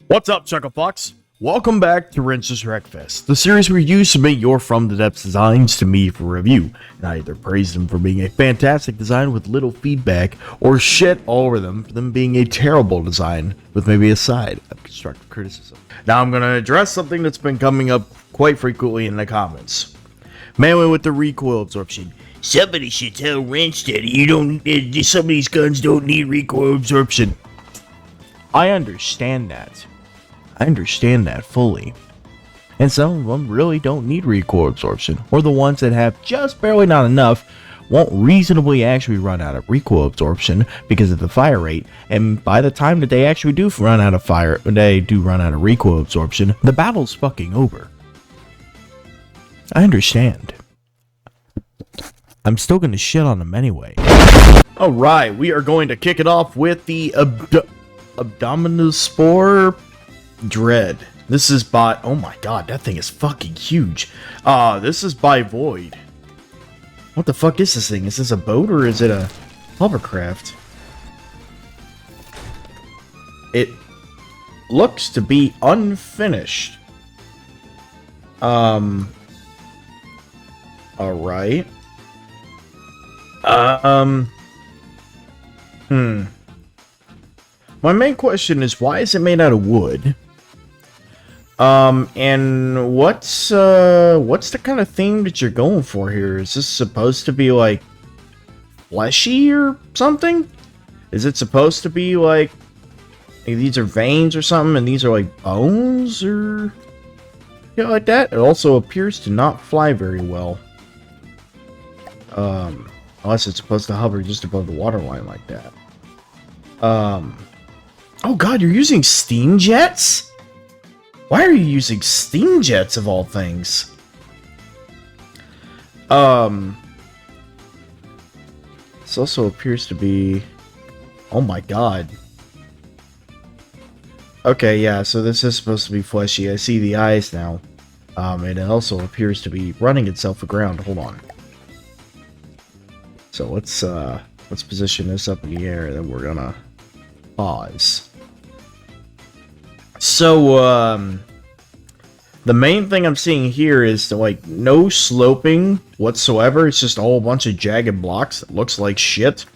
What's up, Chucklefucks? Welcome back to Wreckfest, the series where you submit your From the Depths designs to me for review, and I either praise them for being a fantastic design with little feedback, or shit all over them for them being a terrible design with maybe a side of constructive criticism. Now I'm going to address something that's been coming up quite frequently in the comments. Mainly with the recoil absorption. Somebody should tell Wrench that some of these guns don't need recoil absorption. I understand that. I understand that fully. And some of them really don't need recoil absorption, or the ones that have just barely not enough won't reasonably actually run out of recoil absorption because of the fire rate, and by the time that they actually do run out of recoil absorption, the battle's fucking over. I understand. I'm still gonna shit on them anyway. Alright, we are going to kick it off with the Abdominospore Dread. This is by, oh my god, that thing is fucking huge. This is by Void. What the fuck is this thing? Is this a boat or is it a hovercraft? It looks to be unfinished. Alright. My main question is, why is it made out of wood? And what's the kind of theme that you're going for here? Is this supposed to be, like, fleshy or something? Is it supposed to be, like these are veins or something, and these are, like, bones, or... yeah, like that? It also appears to not fly very well. Unless it's supposed to hover just above the waterline like that. Oh god, you're using steam jets? Why are you using steam jets of all things? This also appears to be... oh my god. Okay, yeah, so this is supposed to be fleshy. I see the eyes now. And it also appears to be running itself aground. Hold on. So let's position this up in the air, then we're gonna pause. So, the main thing I'm seeing here is, like, no sloping whatsoever. It's just a whole bunch of jagged blocks that looks like shit.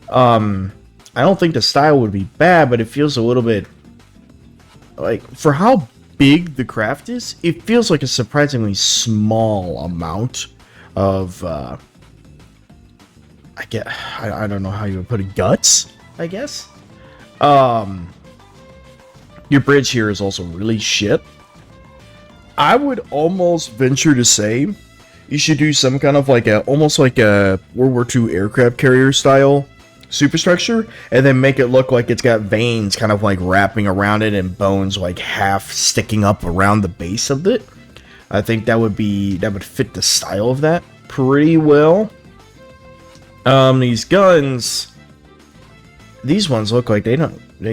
I don't think the style would be bad, but it feels a little bit... like, for how big the craft is, it feels like a surprisingly small amount of, I don't know how you would put it, guts, I guess? Your bridge here is also really shit. I would almost venture to say you should do some kind of like almost like a World War II aircraft carrier style superstructure, and then make it look like it's got veins kind of like wrapping around it and bones like half sticking up around the base of it. I think that would fit the style of that pretty well. These guns, these ones look like they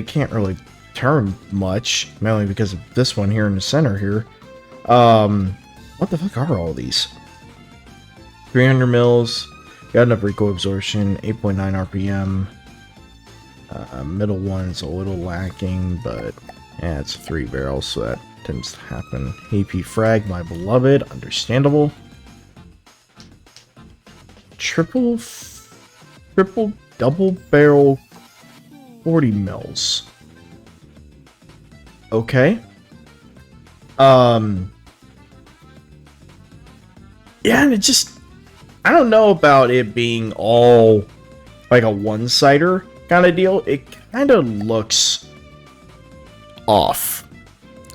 can't really turn much, mainly because of this one here in the center here. What the fuck are all these? 300 mils, got enough recoil absorption, 8.9 RPM. Middle one's a little lacking, but yeah, it's a 3 barrel, so that tends to happen. AP frag, my beloved, understandable. Triple double barrel 40 mils. Okay. Yeah, and it just... I don't know about it being all like a one-sider kind of deal. It kind of looks off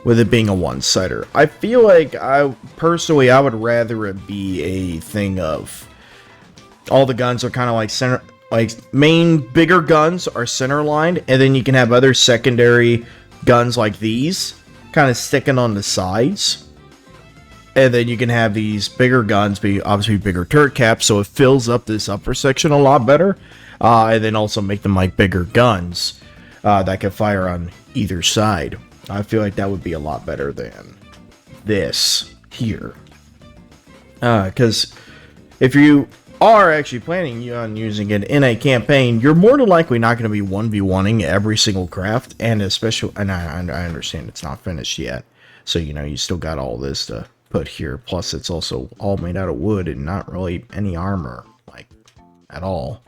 with it being a one-sider. I feel like I would rather it be a thing of all the guns are kind of like center, like main bigger guns are center lined, and then you can have other secondary guns like these kind of sticking on the sides, and then you can have these bigger guns be obviously bigger turret caps, so it fills up this upper section a lot better, and then also make them like bigger guns that can fire on either side. I feel like that would be a lot better than this here, because if you are actually planning on using it in a campaign, you're more than likely not going to be 1v1ing every single craft, and especially, and I understand it's not finished yet, so you know you still got all this to put here. Plus, it's also all made out of wood and not really any armor, like at all.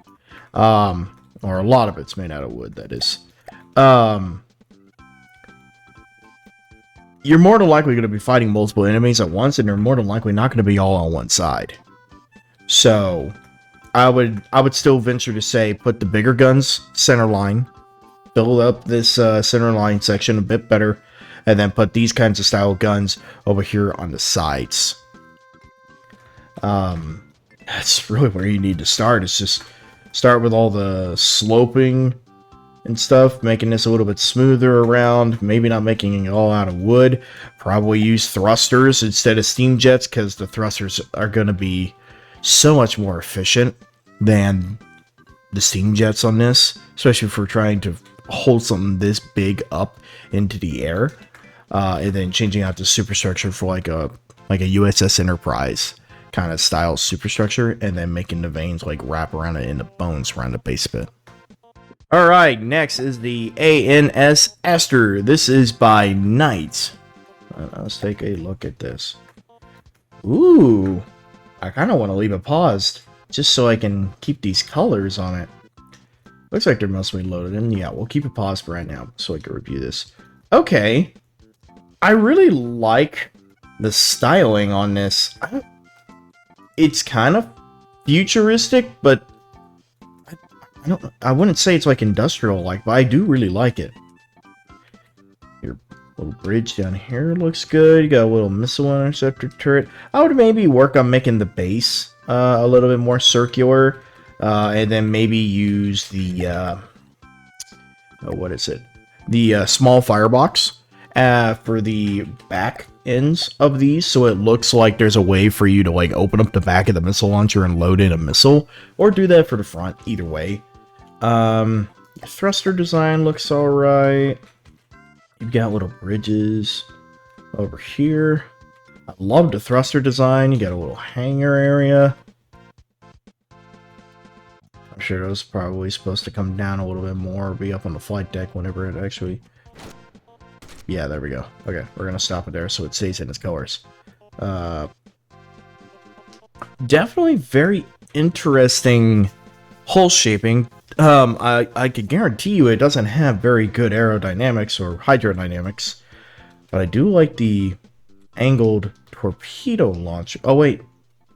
Or a lot of it's made out of wood. That is. You're more than likely going to be fighting multiple enemies at once, and you're more than likely not going to be all on one side. So, I would still venture to say put the bigger guns center line, build up this center line section a bit better, and then put these kinds of style guns over here on the sides. That's really where you need to start. It's just start with all the sloping and stuff, making this a little bit smoother around, maybe not making it all out of wood. Probably use thrusters instead of steam jets, because the thrusters are going to be so much more efficient than the steam jets on this, especially for trying to hold something this big up into the air, and then changing out the superstructure for like a USS Enterprise kind of style superstructure, and then making the veins like wrap around it in the bones around the base bit. All right, next is the ANS Aster. This is by Knight. Let's take a look at this. Ooh. I kind of want to leave it paused, just so I can keep these colors on it. Looks like they're mostly loaded in. Yeah, we'll keep it paused for right now, so I can review this. Okay. I really like the styling on this. It's kind of futuristic, but I wouldn't say it's like industrial-like, but I do really like it. Your little bridge down here looks good. You got a little missile interceptor turret. I would maybe work on making the base a little bit more circular, and then maybe use the what is it? The small firebox for the back ends of these, so it looks like there's a way for you to like open up the back of the missile launcher and load in a missile, or do that for the front. Either way. Thruster design looks alright. You've got little bridges over here. I love the thruster design. You got a little hangar area. I'm sure those are probably supposed to come down a little bit more, or be up on the flight deck whenever it actually... Yeah, there we go. Okay, we're going to stop it there so it stays in its colors. Definitely very interesting hull shaping. I can guarantee you it doesn't have very good aerodynamics or hydrodynamics, but I do like the angled torpedo launcher. Oh wait,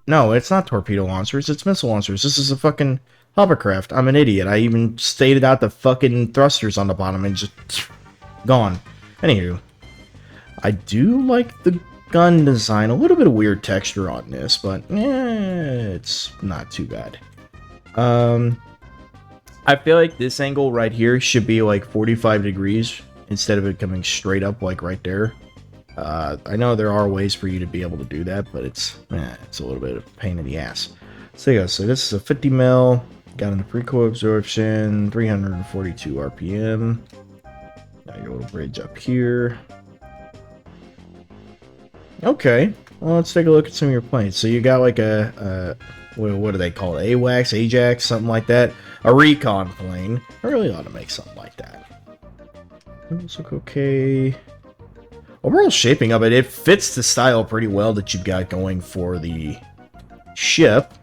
no, it's not torpedo launchers, it's missile launchers. This is a fucking hovercraft. I'm an idiot. I even stated out the fucking thrusters on the bottom and just gone. Anywho, I do like the gun design. A little bit of weird texture on this, but it's not too bad. I feel like this angle right here should be like 45 degrees instead of it coming straight up like right there. I know there are ways for you to be able to do that, but it's a little bit of a pain in the ass. So yeah, so this is a 50 mil, got an recoil absorption, 342 RPM. Now your little bridge up here. Okay, well let's take a look at some of your planes. So you got like a what do they call it? AWACS, Ajax, something like that. A recon plane. I really ought to make something like that. Those look okay. Overall shaping of it, it fits the style pretty well that you've got going for the ship.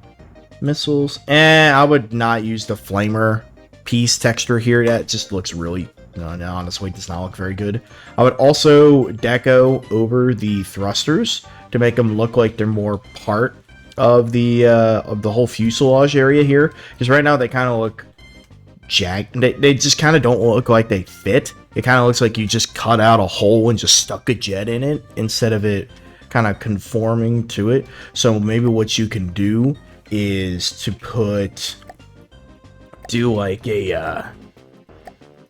Missiles. I would not use the flamer piece texture here. That just looks really... No, honestly, does not look very good. I would also deco over the thrusters to make them look like they're more part of the whole fuselage area here, because right now they kind of look jagged. They just kind of don't look like they fit. It kind of looks like you just cut out a hole and just stuck a jet in it instead of it kind of conforming to it. So maybe what you can do is to do like a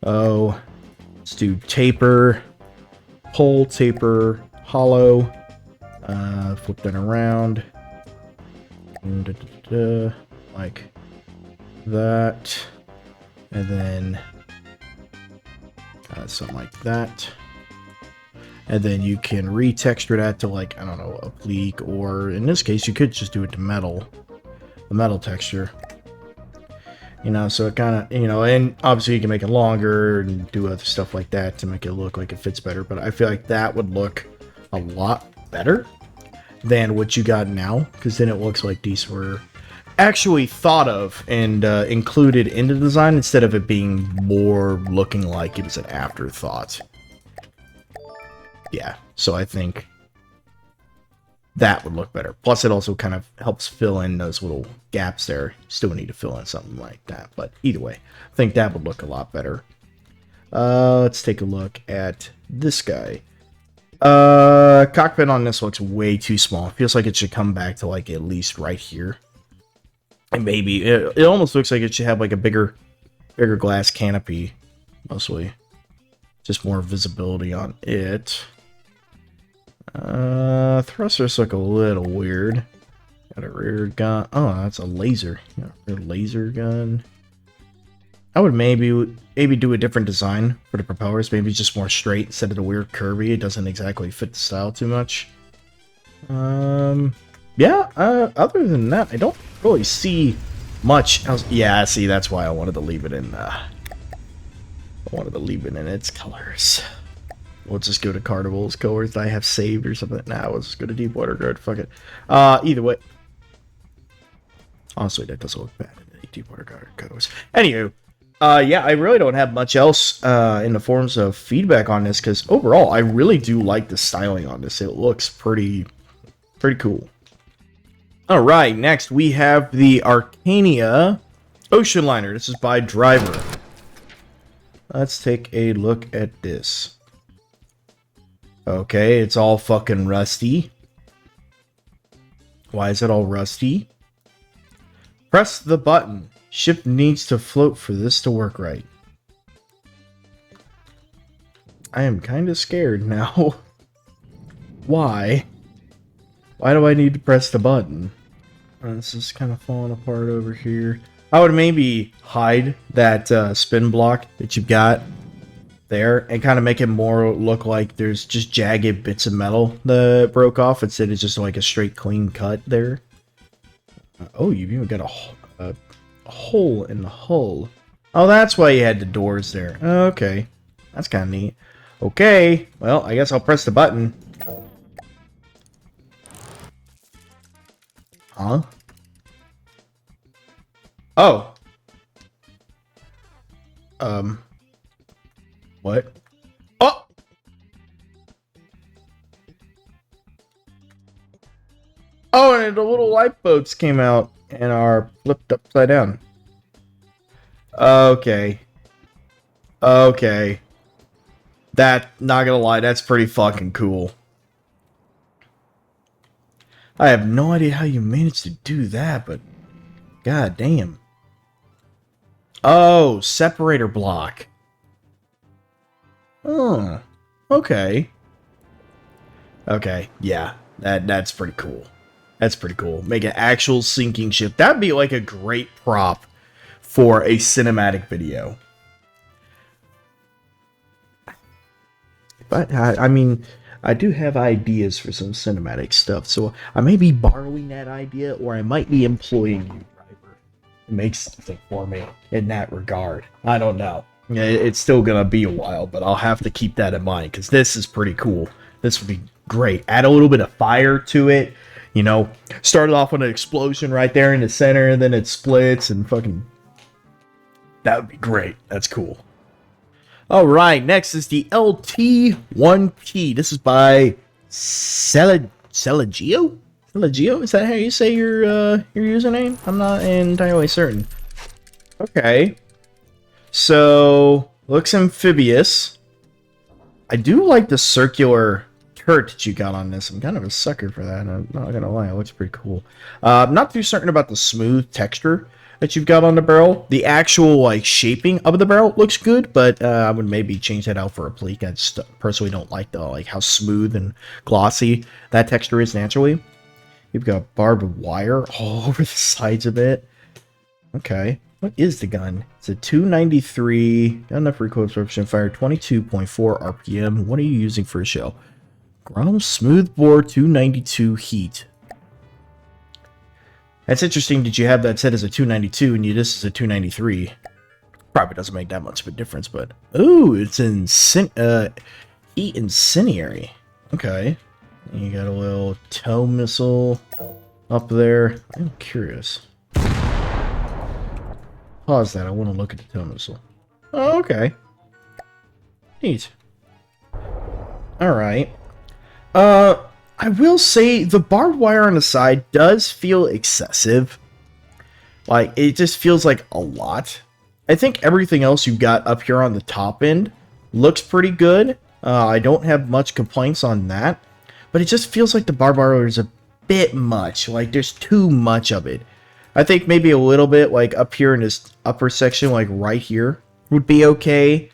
let's do taper, pull, taper, hollow, flip that around, like that, and then something like that, and then you can retexture that to like, I don't know, oblique, or in this case you could just do it to metal. the metal texture. You know, so it kind of, you know, and obviously you can make it longer and do other stuff like that to make it look like it fits better. But I feel like that would look a lot better than what you got now, because then it looks like these were actually thought of and included in the design instead of it being more looking like it was an afterthought. Yeah, so I think that would look better. Plus, it also kind of helps fill in those little gaps there. Still need to fill in something like that, but either way, I think that would look a lot better. Let's take a look at this guy. Cockpit on this looks way too small. Feels like it should come back to like at least right here. And maybe it almost looks like it should have like a bigger glass canopy, mostly. Just more visibility on it. Thrusters look a little weird. Got a rear gun. Oh, that's a laser. Got a rear laser gun. I would maybe do a different design for the propellers. Maybe just more straight instead of the weird curvy. It doesn't exactly fit the style too much. Yeah, other than that, I don't really see much else. Yeah, see, that's why I wanted to leave it in, its colors. We'll just go to Carnival's colors that I have saved or something. Nah, we'll just go to Deepwater Guard, fuck it. Either way. Honestly, that doesn't look bad in the Deepwater Guard colors. Anywho, yeah, I really don't have much else in the forms of feedback on this, because overall, I really do like the styling on this. It looks pretty cool. Alright, next we have the Arcania Ocean Liner. This is by Driver. Let's take a look at this. Okay, it's all fucking rusty. Why is it all rusty? Press the button. Ship needs to float for this to work right. I am kind of scared now. Why? Why do I need to press the button? This is kind of falling apart over here. I would maybe hide that spin block that you've got there and kind of make it more look like there's just jagged bits of metal that broke off instead of just like a straight clean cut there. Oh, you've even got a hole in the hull. Oh, that's why you had the doors there. Okay, that's kind of neat. Okay, well, I guess I'll press the button. Huh? Oh. What? Oh! Oh, and the little lifeboats came out and are flipped upside down. Okay. Okay. That, not gonna lie, that's pretty fucking cool. I have no idea how you managed to do that, but god damn. Oh, separator block. Oh, okay. Okay, yeah, that's pretty cool. That's pretty cool. Make an actual sinking ship. That'd be like a great prop for a cinematic video. But, I mean, I do have ideas for some cinematic stuff, so I may be borrowing that idea, or I might be employing you, Driver, to make something for me in that regard. I don't know. It's still gonna be a while, but I'll have to keep that in mind, because this is pretty cool. This would be great. Add a little bit of fire to it, you know. Started off with an explosion right there in the center, and then it splits, and fucking... that would be great. That's cool. Alright, next is the LT1P. This is by Celagio? Celagio? Is that how you say your username? I'm not entirely certain. Okay. So, looks amphibious. I do like the circular turret that you got on this. I'm kind of a sucker for that. I'm not gonna lie, it looks pretty cool. I'm not too certain about the smooth texture that you've got on the barrel. The actual like shaping of the barrel looks good, but I would maybe change that out for a pleat. I just personally don't like the how smooth and glossy that texture is naturally. You've got barbed wire all over the sides of it. Okay, what is the gun? It's a 293, got enough recoil absorption, fire 22.4 RPM. What are you using for a shell? Grom smoothbore 292 heat. That's interesting that you have that set as a 292 and this is a 293. Probably doesn't make that much of a difference, but... Ooh, it's in... Heat Incendiary. Okay. You got a little tow missile up there. I'm curious. Pause that. I want to look at the tow missile. Oh, okay. Neat. Alright. I will say the barbed wire on the side does feel excessive. Like, it just feels like a lot. I think everything else you've got up here on the top end looks pretty good. I don't have much complaints on that. But it just feels like the barbed wire is a bit much. Like, there's too much of it. I think maybe a little bit, like, up here in this upper section, like, right here, would be okay.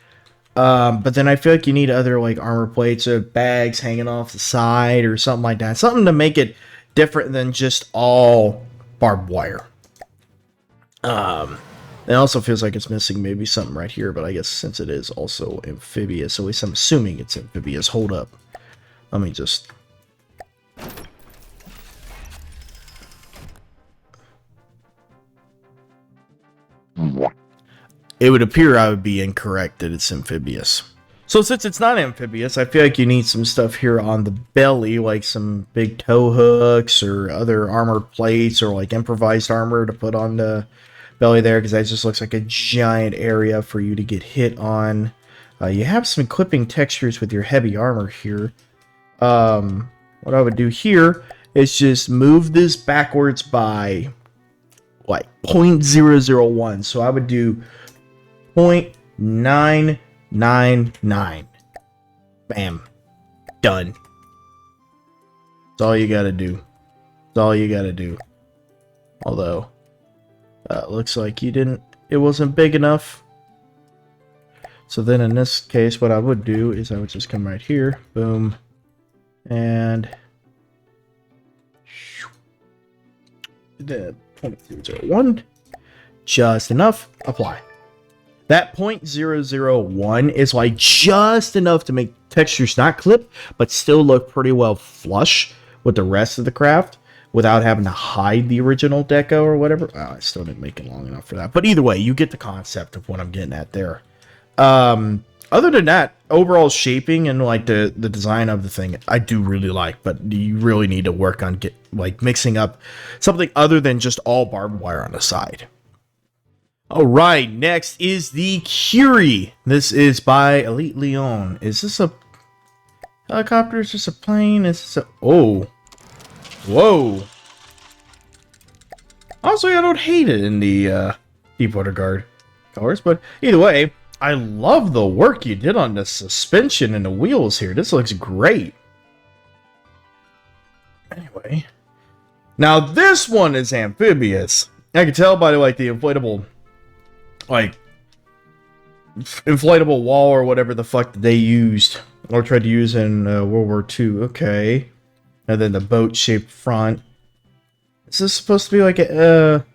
But then I feel like you need other, like, armor plates or bags hanging off the side or something like that. Something to make it different than just all barbed wire. It also feels like it's missing maybe something right here, but I guess since it is also amphibious, at least I'm assuming it's amphibious. Hold up. Let me just... It would appear I would be incorrect that it's amphibious. So since it's not amphibious, I feel like you need some stuff here on the belly, like some big tow hooks or other armored plates or like improvised armor to put on the belly there, because that just looks like a giant area for you to get hit on. You have some clipping textures with your heavy armor here. What I would do here is just move this backwards by like 0.001. So I would do 0.999. Bam. Done. That's all you gotta do. That's all you gotta do. Although, looks like you didn't, it wasn't big enough. So then in this case, what I would do is I would just come right here. Boom. And the 0.001. Just enough. Apply. That 0.001 is like just enough to make textures not clip, but still look pretty well flush with the rest of the craft without having to hide the original deco or whatever. Oh, I still didn't make it long enough for that. But either way, you get the concept of what I'm getting at there. Other than that, overall shaping and like the design of the thing, I do really like, but you really need to work on mixing up something other than just all barbed wire on the side. All right, next is the Curie. This is by Elite Leon. Is this a helicopter? Is this a plane? Is this a... Oh. Whoa. Honestly, I don't hate it in the Deepwater Guard colors, but either way, I love the work you did on the suspension and the wheels here. This looks great. Anyway. Now, this one is amphibious. I can tell by, like, the inflatable wall or whatever the fuck that they used or tried to use in World War II. Okay. And then the boat-shaped front. Is this supposed to be like a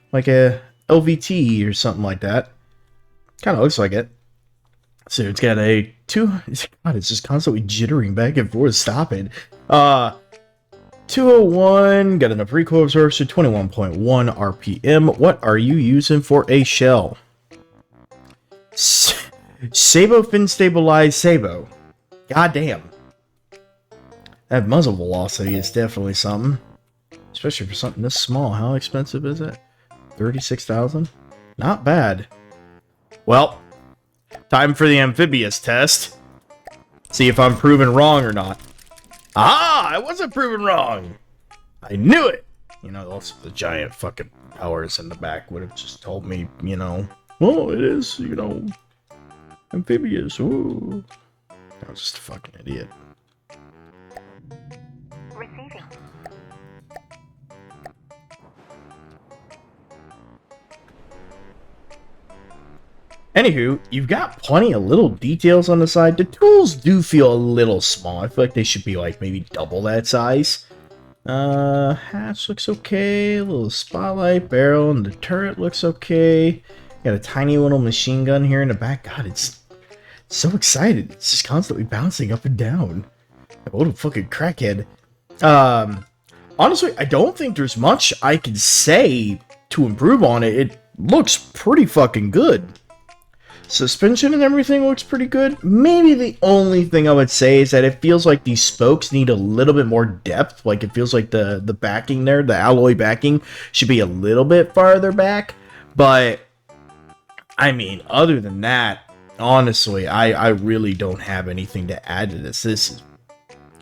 LVT or something like that? Kind of looks like it. So it's got a God, it's just constantly jittering back and forth. Stop it. 201, got enough recoil absorption, 21.1 RPM. What are you using for a shell? Sabo fin stabilized Sabo. Goddamn. That muzzle velocity is definitely something. Especially for something this small. How expensive is it? 36,000? Not bad. Well, time for the amphibious test. See if I'm proven wrong or not. Ah, I wasn't proven wrong. I knew it. You know, also the giant fucking powers in the back would have just told me, you know, well, it is, you know, amphibious. Ooh. I was just a fucking idiot. Receiving. Anywho, you've got plenty of little details on the side. The tools do feel a little small. I feel like they should be like maybe double that size. Hatch looks okay. A little spotlight barrel and the turret looks okay. Got a tiny little machine gun here in the back. God, it's so excited. It's just constantly bouncing up and down. Like a little fucking crackhead. Honestly, I don't think there's much I can say to improve on it. It looks pretty fucking good. Suspension and everything looks pretty good. Maybe the only thing I would say is that it feels like these spokes need a little bit more depth. Like, it feels like the backing there, the alloy backing, should be a little bit farther back. But, I mean, other than that, honestly, I really don't have anything to add to this.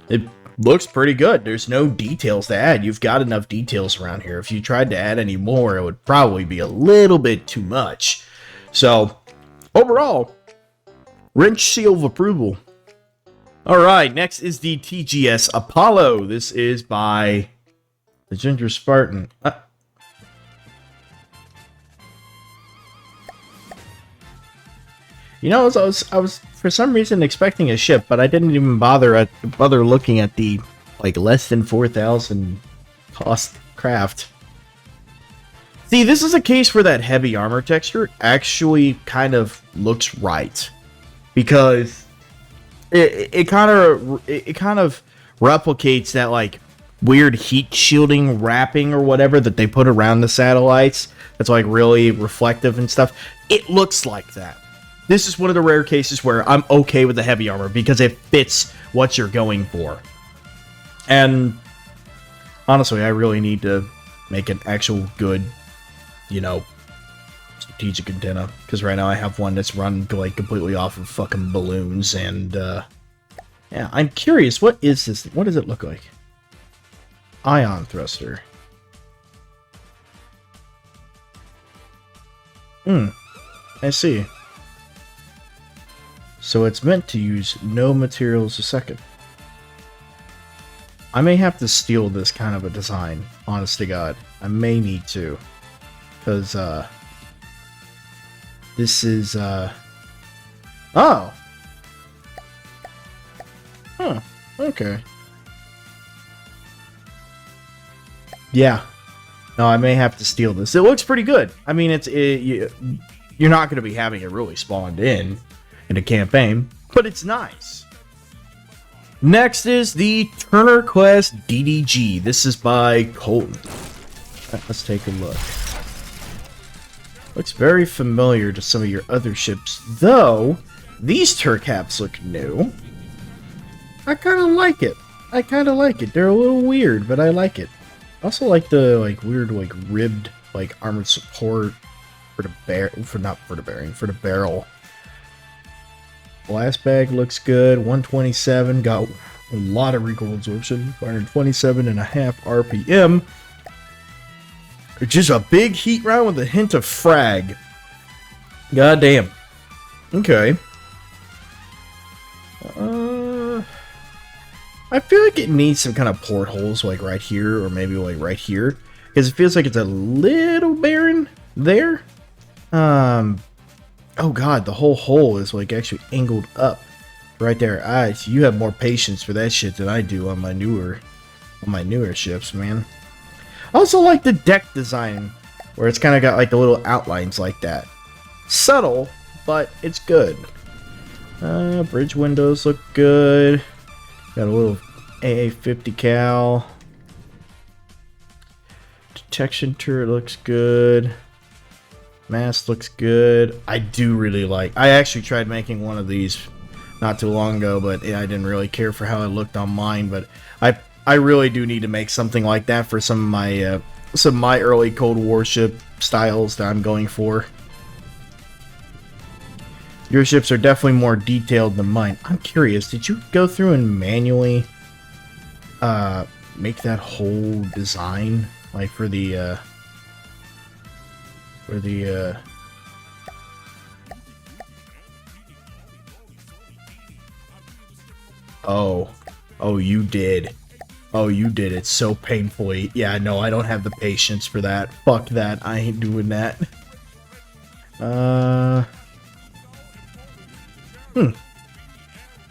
It looks pretty good. There's no details to add. You've got enough details around here. If you tried to add any more, it would probably be a little bit too much. So, overall, wrench seal of approval. Alright, next is the TGS Apollo. This is by the Ginger Spartan. You know, I was for some reason expecting a ship, but I didn't even bother looking at the like less than 4,000 cost craft. See, this is a case where that heavy armor texture actually kind of looks right, because it kind of replicates that like weird heat shielding wrapping or whatever that they put around the satellites. That's like really reflective and stuff. It looks like that. This is one of the rare cases where I'm okay with the heavy armor because it fits what you're going for. And honestly, I really need to make an actual good, you know, strategic antenna, because right now I have one that's run like completely off of fucking balloons. And yeah, I'm curious, what is this? What does it look like? Ion thruster. I see. So it's meant to use no materials a second. I may have to steal this kind of a design, honest to God. I may need to. Because, this is, oh! Huh, okay. Yeah. No, I may have to steal this. It looks pretty good. I mean, you're not going to be having it really spawned in a campaign, but it's nice. Next is the Turner Quest DDG. This is by Colton. Let's take a look. Looks very familiar to some of your other ships, though these turcaps look new. I kind of like it. They're a little weird, but I like it. I also like the weird ribbed armored support for the barrel. Blast bag looks good. 127, got a lot of recoil absorption. 127.5 RPM. Just a big heat round with a hint of frag. God damn. Okay. I feel like it needs some kind of portholes, like right here, or maybe like right here, because it feels like it's a little barren there. Oh god, the whole hole is like actually angled up right there. So you have more patience for that shit than I do on my newer ships, man. I also like the deck design, where it's kind of got like the little outlines like that. Subtle, but it's good. Bridge windows look good. Got a little AA-50 cal. Detection turret looks good. Mast looks good. I do really like... I actually tried making one of these not too long ago, but yeah, I didn't really care for how it looked on mine. But I really do need to make something like that for some of my early Cold War ship styles that I'm going for. Your ships are definitely more detailed than mine. I'm curious, did you go through and manually make that whole design, like for the oh, you did. Oh, you did it so painfully. Yeah, no, I don't have the patience for that. Fuck that. I ain't doing that.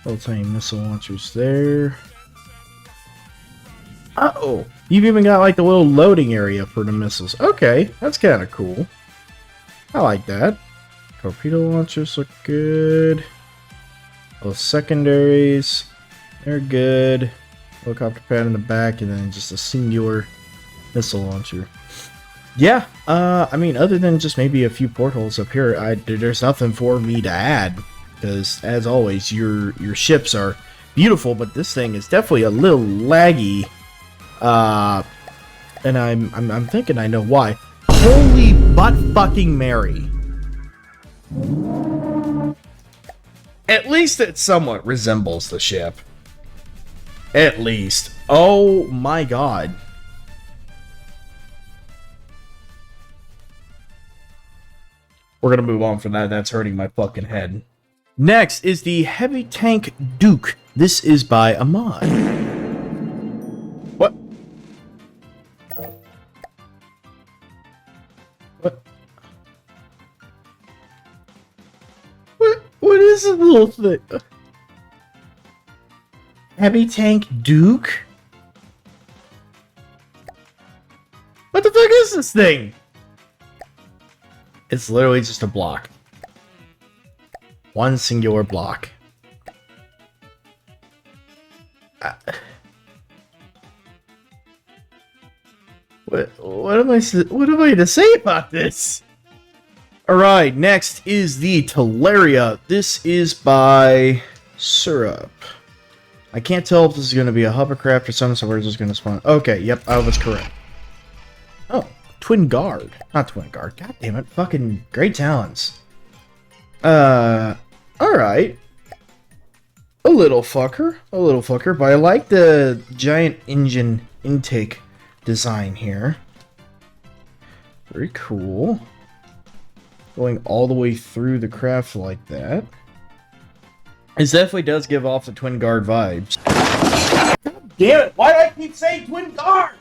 Titanium missile launchers there. Uh-oh. You've even got like the little loading area for the missiles. Okay, that's kind of cool. I like that. Torpedo launchers look good. Those secondaries, they're good. helicopter pad in the back, and then just a singular missile launcher. Yeah, I mean, other than just maybe a few portholes up here, there's nothing for me to add. Because, as always, your ships are beautiful, but this thing is definitely a little laggy. And I'm thinking I know why. Holy butt fucking Mary. At least it somewhat resembles the ship. At least. Oh my god. We're gonna move on from that. That's hurting my fucking head. Next is the Heavy Tank Duke. This is by Ahmad. What? What is this little thing? Heavy Tank Duke? What the fuck is this thing? It's literally just a block. One singular block. What am I to say about this? Alright, next is the Teleria. This is by Syrup. I can't tell if this is going to be a hovercraft or something, so we're just going to spawn. Okay, yep, I was correct. Oh, Twin Guard. Not Twin Guard. God damn it. Fucking great talents. Alright. A little fucker, but I like the giant engine intake design here. Very cool. Going all the way through the craft like that. It definitely does give off the Twin Guard vibes. God damn it, why do I keep saying Twin Guard?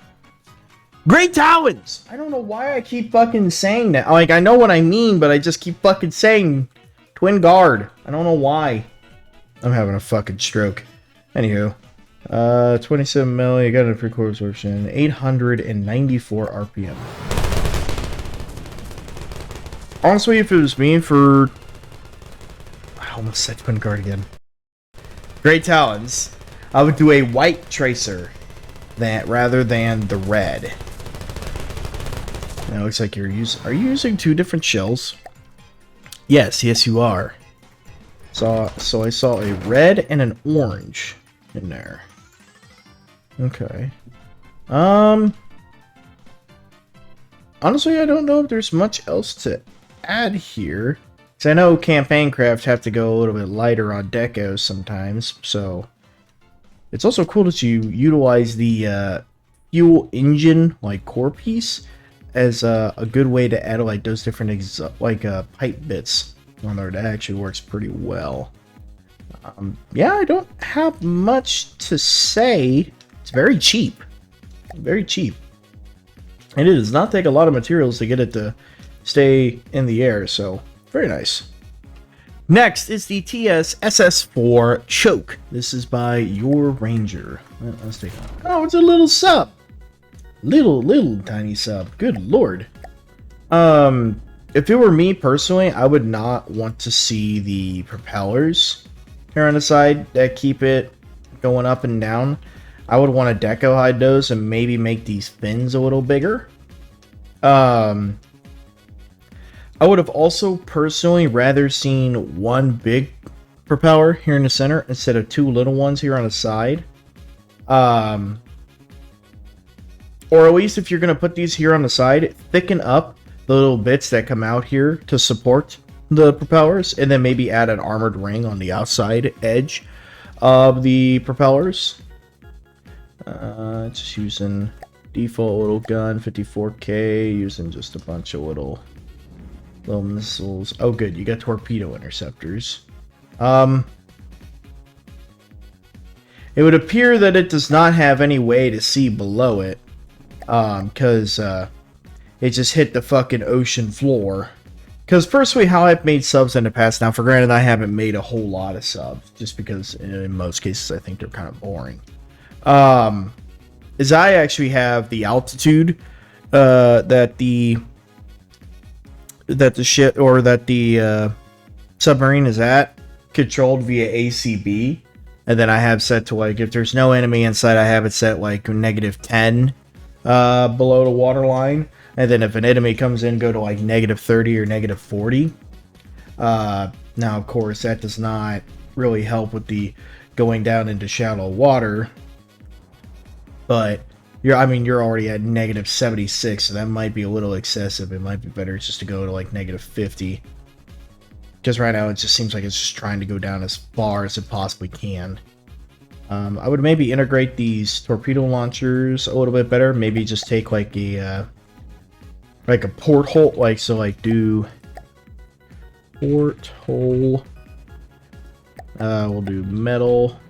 Great talons! I don't know why I keep fucking saying that. Like, I know what I mean, but I just keep fucking saying Twin Guard. I don't know why. I'm having a fucking stroke. Anywho. 27 milli, I got a free core absorption. 894 RPM. Honestly, if it was me for... I almost said Twin Guard again. Great talons. I would do a white tracer rather than the red. Now it looks like you're using... Are you using two different shells? Yes, you are. So I saw a red and an orange in there. Okay. Honestly, I don't know if there's much else to add here. Because I know campaign craft have to go a little bit lighter on decos sometimes, so... It's also cool that you utilize the fuel engine, like, core piece as a good way to add, like, those different, pipe bits on there. That actually works pretty well. Yeah, I don't have much to say. It's very cheap. Very cheap. And it does not take a lot of materials to get it to stay in the air, so very nice. Next is the TS SS4 Choke. This is by Your Ranger. Let's take it. Oh, it's a little sub. Little tiny sub. Good lord. If it were me personally, I would not want to see the propellers here on the side that keep it going up and down. I would want to deco hide those and maybe make these fins a little bigger. I would have also personally rather seen one big propeller here in the center instead of two little ones here on the side. Or at least if you're going to put these here on the side, thicken up the little bits that come out here to support the propellers, and then maybe add an armored ring on the outside edge of the propellers. Just using default little gun, 54k, using just a bunch of little missiles. Oh good, you got torpedo interceptors. It would appear that it does not have any way to see below it, because it just hit the fucking ocean floor. Because personally, how I've made subs in the past, now for granted I haven't made a whole lot of subs, just because in most cases I think they're kind of boring, is I actually have the altitude that the ship or that the submarine is at controlled via ACB, And then I have set to like, if there's no enemy inside, I have it set like -10 below the water line. And then if an enemy comes in, go to like -30 or -40. Now, of course, that does not really help with the going down into shallow water. But you're already at -76, so that might be a little excessive. It might be better just to go to like -50. Because right now it just seems like it's just trying to go down as far as it possibly can. I would maybe integrate these torpedo launchers a little bit better. Maybe just take like a porthole, like so, like do porthole. We'll do metal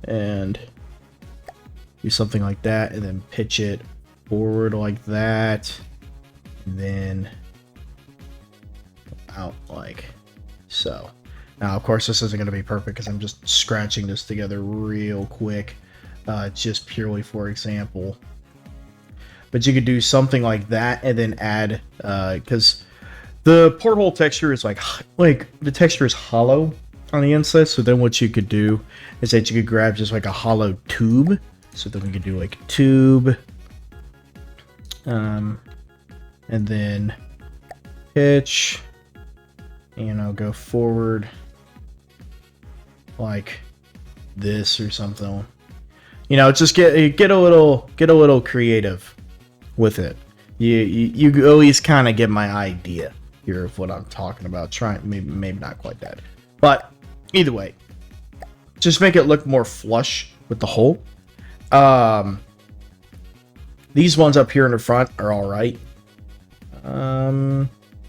and do something like that, and then pitch it forward like that, and then out like so. Now, of course, this isn't going to be perfect because I'm just scratching this together real quick, just purely for example. But you could do something like that and then add, because the porthole texture is like the texture is hollow on the inside. So then what you could do is that you could grab just like a hollow tube. So then we could do like a tube, and then pitch, go forward like this or something. Just get a little creative with it. You at least kind of get my idea here of what I'm talking about. Trying maybe not quite that, but either way, just make it look more flush with the hole. These ones up here in the front are all right.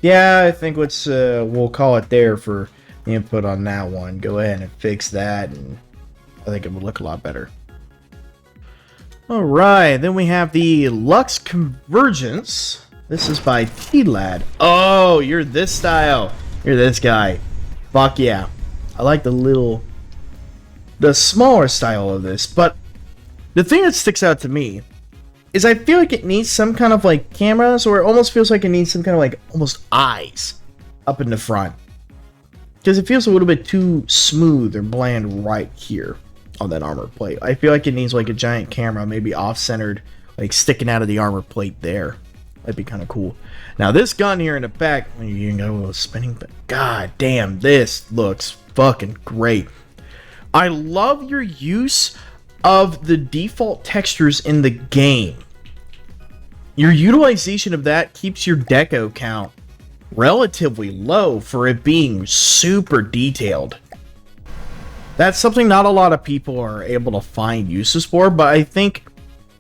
Yeah, I think we'll call it there for input on that one. Go ahead and fix that, and I think it would look a lot better. All right, then we have the Lux Convergence. This is by T-Lad. Oh, you're this style. You're this guy. Fuck yeah. I like the smaller style of this, but the thing that sticks out to me is I feel like it needs some kind of like cameras, or it almost feels like it needs some kind of like almost eyes up in the front. Because it feels a little bit too smooth or bland right here on that armor plate. I feel like it needs like a giant camera, maybe off-centered, like sticking out of the armor plate there. That'd be kind of cool. Now this gun here in the back, you can go a little spinning, but god damn, this looks fucking great. I love your use of the default textures in the game. Your utilization of that keeps your deco count relatively low for it being super detailed. That's something not a lot of people are able to find uses for, but I think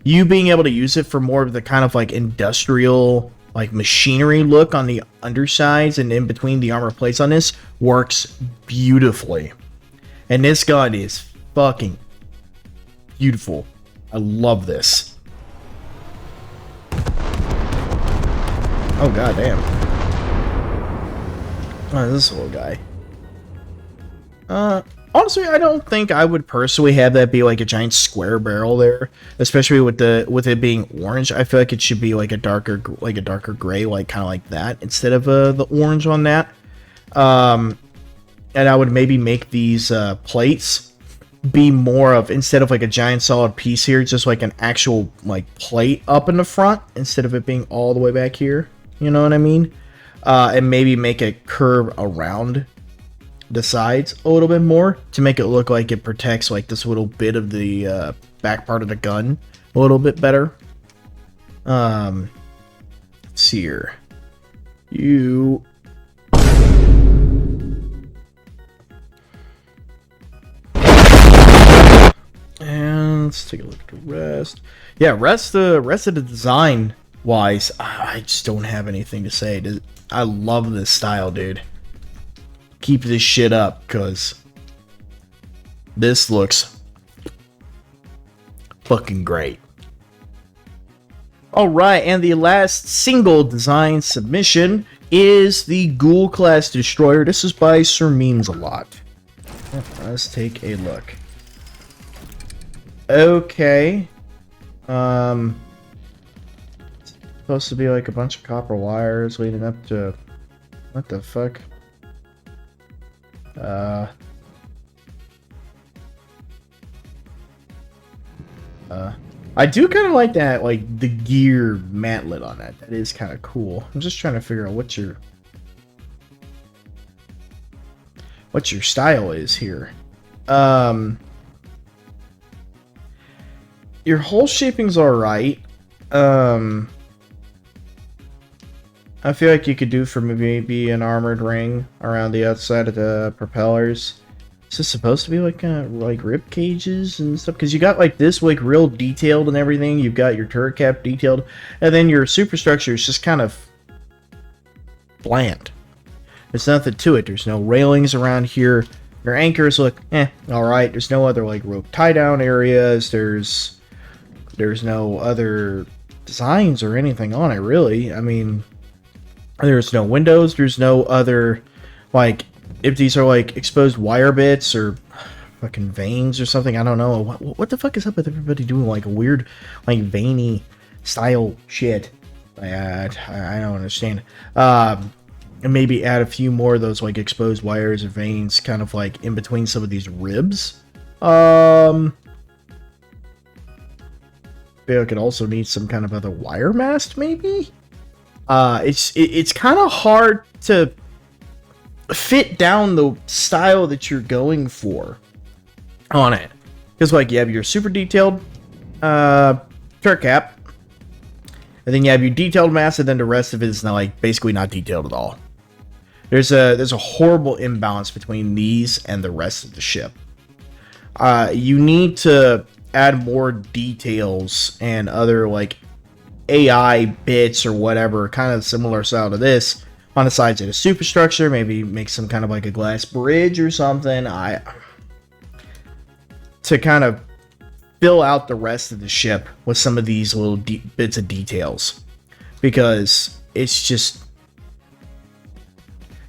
you being able to use it for more of the kind of like industrial, like machinery look on the undersides and in between the armor plates on this works beautifully. And this gun is fucking beautiful. I love this. Oh god damn. Oh, this little guy. Honestly, I don't think I would personally have that be like a giant square barrel there, especially with it being orange. I feel like it should be like a darker gray, like kind of like that, instead of the orange on that. And I would maybe make these plates be more of, instead of like a giant solid piece here, just like an actual like plate up in the front instead of it being all the way back here. You know what I mean? And maybe make a curve around the sides a little bit more to make it look like it protects like this little bit of the back part of the gun a little bit better. Let's see here. And let's take a look at the rest. Yeah, rest of the design wise, I just don't have anything to say. I love this style, dude. Keep this shit up, because this looks fucking great. Alright, and the last single design submission is the Ghoul Class Destroyer. This is by Sir Memes a Lot. Let's take a look. Okay. It's supposed to be like a bunch of copper wires leading up to... What the fuck? I do kind of like that, like the gear mantlet on that. That is kind of cool. I'm just trying to figure out what your style is here. Your whole shaping's all right. I feel like you could do for maybe an armored ring around the outside of the propellers. Is this supposed to be like rib cages and stuff? Because you got like this like real detailed and everything. You've got your turret cap detailed, and then your superstructure is just kind of bland. There's nothing to it. There's no railings around here. Your anchors look all right. There's no other like rope tie down areas. There's no other designs or anything on it really. I mean, there's no windows. There's no other like, if these are like exposed wire bits or fucking veins or something, I don't know. What the fuck is up with everybody doing like a weird like veiny style shit? I don't understand. And maybe add a few more of those like exposed wires or veins kind of like in between some of these ribs. Maybe I could also need some kind of other wire mast maybe. It's kind of hard to fit down the style that you're going for on it, because like you have your super detailed turret cap, and then you have your detailed mast, and then the rest of it is not, like, basically not detailed at all. There's a horrible imbalance between these and the rest of the ship. You need to add more details and other like AI bits or whatever, kind of similar style to this, on the sides of the superstructure. Maybe make some kind of like a glass bridge or something. To kind of fill out the rest of the ship with some of these little bits of details, because it's just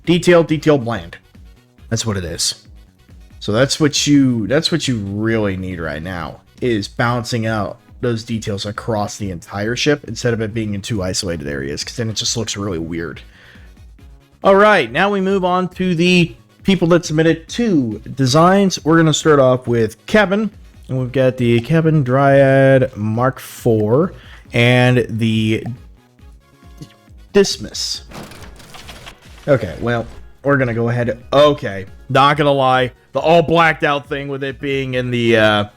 detail bland. That's what it is. So that's what you really need right now, is balancing out those details across the entire ship instead of it being in two isolated areas, because then it just looks really weird. All right, now we move on to the people that submitted 2 designs. We're going to start off with Kevin, and we've got the Kevin Dryad Mark IV and the Dismiss. Okay, well, we're going to go ahead. Okay, not going to lie, the all blacked out thing with it being in the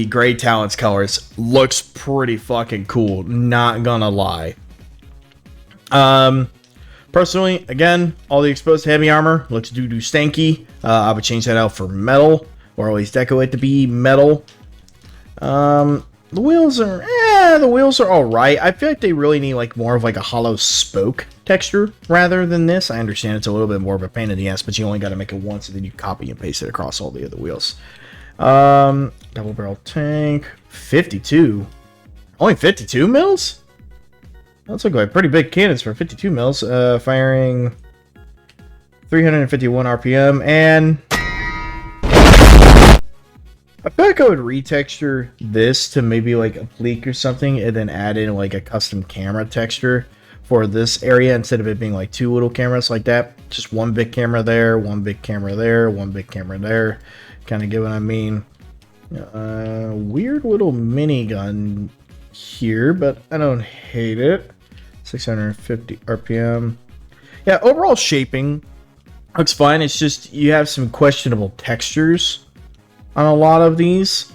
Gray Talents colors looks pretty fucking cool, not gonna lie. Personally, again, all the exposed heavy armor looks doo-doo stanky. I would change that out for metal, or at least deco it to be metal. The wheels are alright. I feel like they really need like more of like a hollow spoke texture rather than this. I understand it's a little bit more of a pain in the ass, but you only got to make it once and then you copy and paste it across all the other wheels. Double barrel tank, 52. Only 52 mils? That's like pretty big cannons for 52 mils. Firing 351 RPM, and I feel like I would retexture this to maybe like a pleek or something, and then add in like a custom camera texture for this area instead of it being like 2 little cameras like that. Just one big camera there, one big camera there, one big camera there. Kind of get what I mean. Weird little minigun here, but I don't hate it. 650 RPM. Yeah, overall shaping looks fine. It's just you have some questionable textures on a lot of these,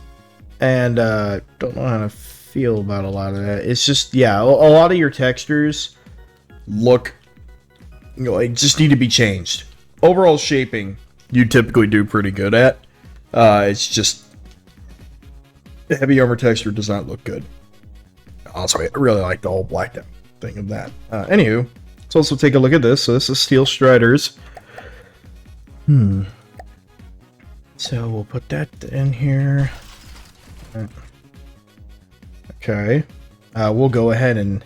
and don't know how to feel about a lot of that. It's just, yeah, a lot of your textures look, you know, like just need to be changed. Overall shaping you typically do pretty good at. It's just the heavy armor texture does not look good. Honestly, I really like the whole blacked out thing of that. Anywho, let's also take a look at this. So this is Steel Striders. So we'll put that in here. Okay. We'll go ahead and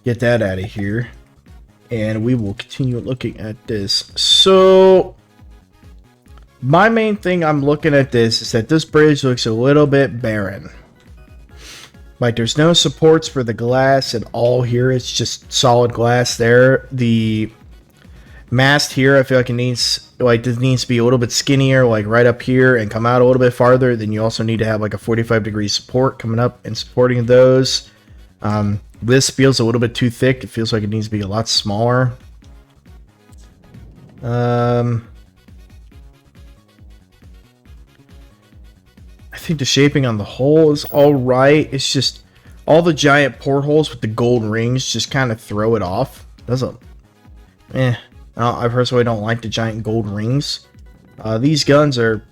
get that out of here. And we will continue looking at this. So my main thing I'm looking at this is that this bridge looks a little bit barren. Like there's no supports for the glass at all here. It's just solid glass there. The Mast here, I feel like it needs, like, this needs to be a little bit skinnier, like right up here and come out a little bit farther. Then you also need to have like a 45-degree support coming up and supporting those. This feels a little bit too thick. It feels like it needs to be a lot smaller. I think the shaping on the hole is all right. It's just all the giant portholes with the gold rings just kind of throw it off. Doesn't, I personally don't like the giant gold rings. These guns are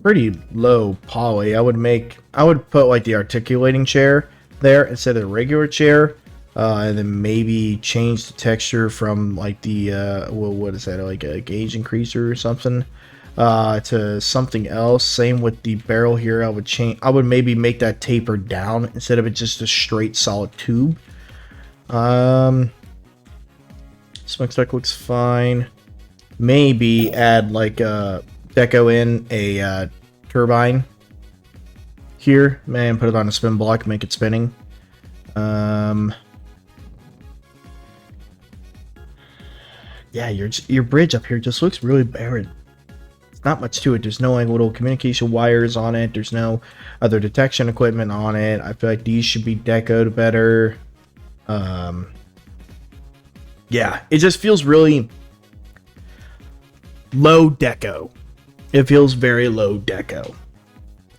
pretty low poly. I would put like the articulating chair there instead of the regular chair, and then maybe change the texture from like the well, what is that, like a gauge increaser or something, to something else. Same with the barrel here. I would maybe make that taper down instead of it just a straight solid tube. Smokestack looks fine. Maybe add like a deco in a turbine here, man. Put it on a spin block, make it spinning. Yeah, your bridge up here just looks really barren. It's not much to it. There's no like little communication wires on it. There's no other detection equipment on it. I feel like these should be decoed better. Yeah, it just feels really low deco. It feels very low deco.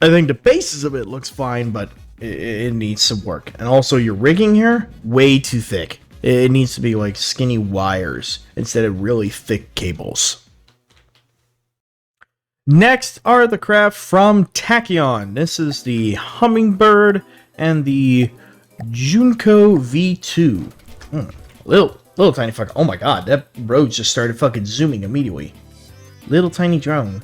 I think the basis of it looks fine, but it needs some work. And also your rigging here, way too thick. It needs to be like skinny wires instead of really thick cables. Next are the craft from Tachyon. This is the Hummingbird and the Junko V2. Little tiny fucker. Oh my god, that road just started fucking zooming immediately. Little tiny drone.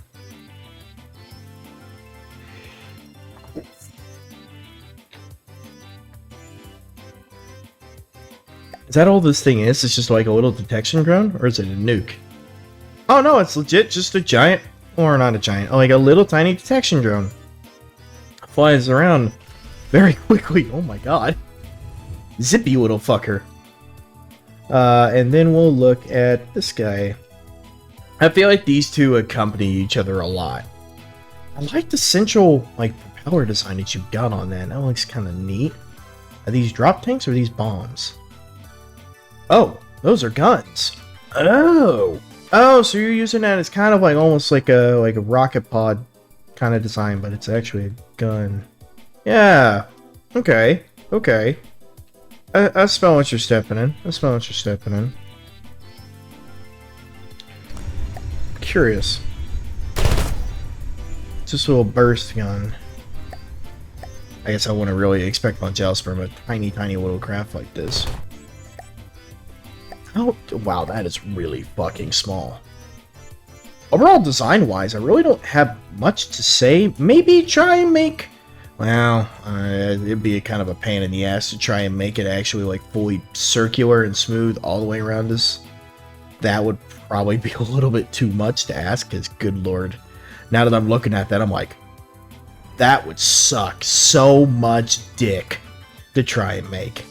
Is that all this thing is? It's just like a little detection drone? Or is it a nuke? Oh no, it's legit just a giant, or not a giant, like a little tiny detection drone. Flies around very quickly. Oh my god. Zippy little fucker. And then we'll look at this guy. I feel like these two accompany each other a lot. I like the central like propeller design that you've got on that. That looks kind of neat. Are these drop tanks or are these bombs? Oh, those are guns. Oh, so you're using that as kind of like almost like a rocket pod kind of design, but it's actually a gun. Yeah. Okay. I smell what you're stepping in. Curious. Just a little burst gun. I guess I wouldn't really expect much else from a tiny little craft like this. Oh, wow, that is really fucking small. Overall, design-wise, I really don't have much to say. Maybe try and make... Well, it'd be a kind of a pain in the ass to try and make it actually like fully circular and smooth all the way around this. That would probably be a little bit too much to ask, because good lord. Now that I'm looking at that, I'm like, that would suck so much dick to try and make.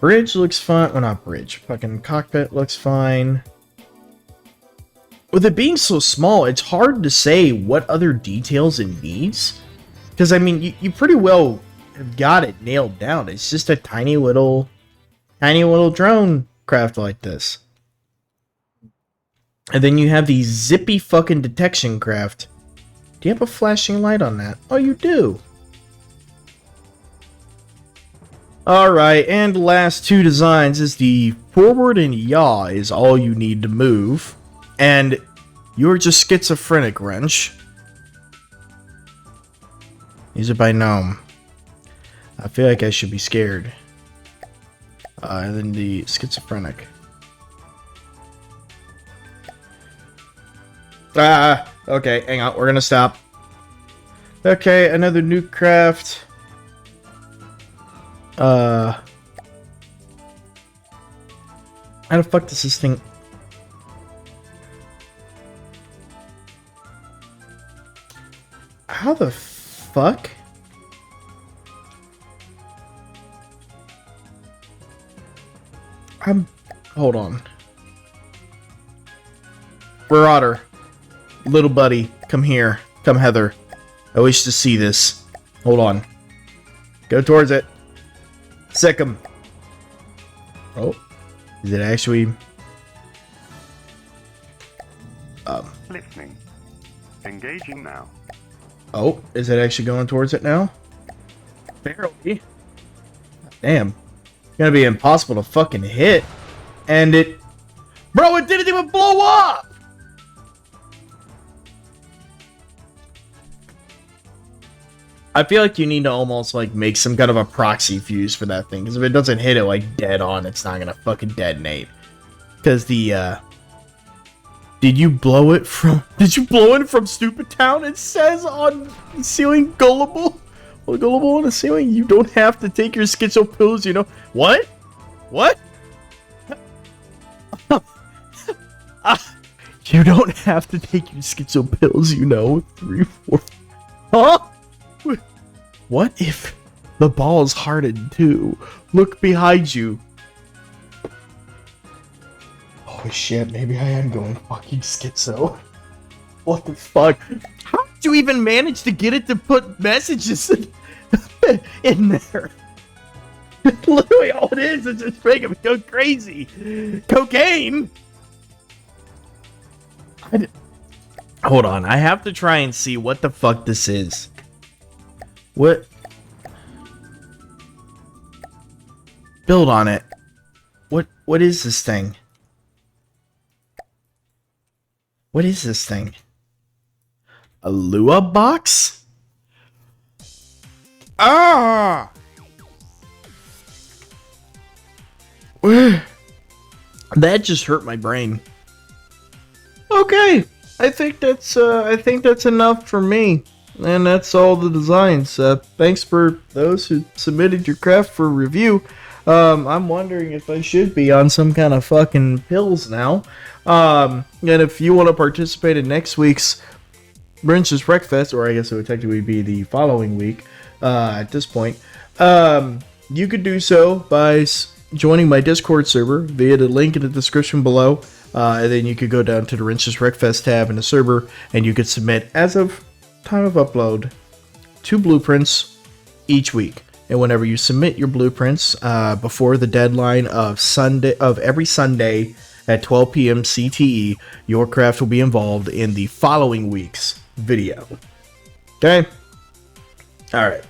Bridge looks fine. Well, not bridge. Fucking cockpit looks fine. With it being so small, it's hard to say what other details it needs. Because, I mean, you pretty well have got it nailed down. It's just a tiny little drone craft like this. And then you have the zippy fucking detection craft. Do you have a flashing light on that? Oh, you do. Alright, and last two designs is the forward and yaw is all you need to move. And you're just schizophrenic, wrench. These are by Gnome. I feel like I should be scared. And then the schizophrenic. Okay, hang on, we're gonna stop. Okay, another nuke craft. How the fuck does this thing... How the fuck? Hold on. Marauder. Little buddy, come here. Come Heather. I wish to see this. Hold on. Go towards it. Sick him. Oh. Is it actually... Listening. Engaging now. Oh, is it actually going towards it now? Barely. Damn. It's gonna be impossible to fucking hit. And it... Bro, it didn't even blow up! I feel like you need to almost, like, make some kind of a proxy fuse for that thing. Because if it doesn't hit it, like, dead on, it's not gonna fucking detonate. Because the, Did you blow it from Stupid Town? It says on the ceiling, gullible. Well, gullible on the ceiling, you don't have to take your schizo pills, you know. What? What? You don't have to take your schizo pills, you know. 3, 4... Huh? What if the ball is hardened too? Look behind you. Oh shit, maybe I am going fucking schizo. What the fuck? How did you even manage to get it to put messages in there? Literally all it is just making me go crazy. Cocaine? Hold on, I have to try and see what the fuck this is. What? Build on it. What is this thing? What is this thing? A Lua box? Ah! That just hurt my brain. Okay, I think that's enough for me. And that's all the designs. Thanks for those who submitted your craft for review. I'm wondering if I should be on some kind of fucking pills now. And if you want to participate in next week's Wrench's Wreckfest, or I guess it would technically be the following week at this point, you could do so by joining my Discord server via the link in the description below. And then you could go down to the Wrench's Wreckfest tab in the server, and you could submit, as of time of upload, 2 blueprints each week. And whenever you submit your blueprints before the deadline of every Sunday at 12 p.m. CTE, your craft will be involved in the following week's video. Okay? Alright.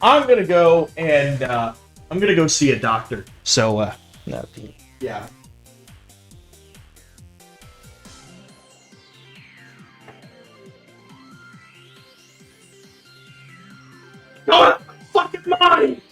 I'm gonna go and I'm gonna go see a doctor. So, yeah. Go out of my fucking mind!